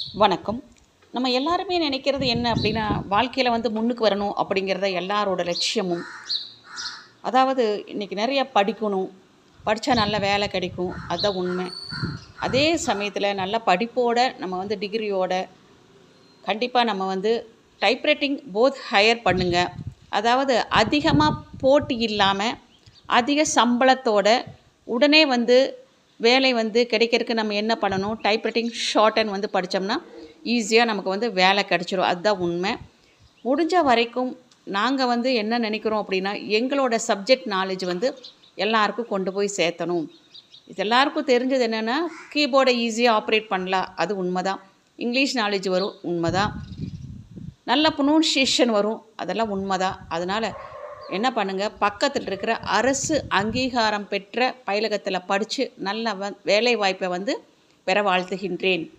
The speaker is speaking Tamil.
வணக்கம். நம்ம எல்லாருமே நினைக்கிறது என்ன அப்படின்னா, வாழ்க்கையில வந்து முன்னுக்கு வரணும் அப்படிங்கிறத எல்லாரோட லட்சியமும். அதாவது இன்னைக்கு நெறைய படிக்கணும். படிச்சா நல்ல வேலை கிடைக்கும். அதுதான் உண்மை. அதே சமயத்தில நல்ல படிப்போட நம்ம வந்து டிகிரியோட கண்டிப்பா நம்ம வந்து டைப்ரைட்டிங் போத் ஹையர் பண்ணுங்க. அதாவது அதிகமா போட்டி இல்லாம, அதிக சம்பளத்தோட உடனே வந்து வேலை வந்து கிடைக்கிறதுக்கு நம்ம என்ன பண்ணணும், டைப்ரைட்டிங் ஷார்ட் வந்து படித்தோம்னா ஈஸியாக நமக்கு வந்து வேலை கிடைச்சிரும். அதுதான் உண்மை. முடிஞ்ச வரைக்கும் நாங்கள் வந்து என்ன நினைக்கிறோம் அப்படின்னா, எங்களோட சப்ஜெக்ட் நாலேஜ் வந்து எல்லாருக்கும் கொண்டு போய் சேர்த்தணும். இது எல்லாருக்கும் தெரிஞ்சது என்னென்னா, கீபோர்டை ஈஸியாக ஆப்ரேட் பண்ணலாம், அது உண்மைதான். இங்கிலீஷ் நாலேஜ் வரும், உண்மைதான். நல்ல ப்ரொனவுன்சியேஷன் வரும், அதெல்லாம் உண்மைதான். அதனால் என்ன பண்ணுங்கள், பக்கத்தில் இருக்கிற அரசு அங்கீகாரம் பெற்ற பயிலகத்தில் படித்து நல்ல வேலை வாய்ப்பை வந்து பெற வாழ்த்துகின்றேன்.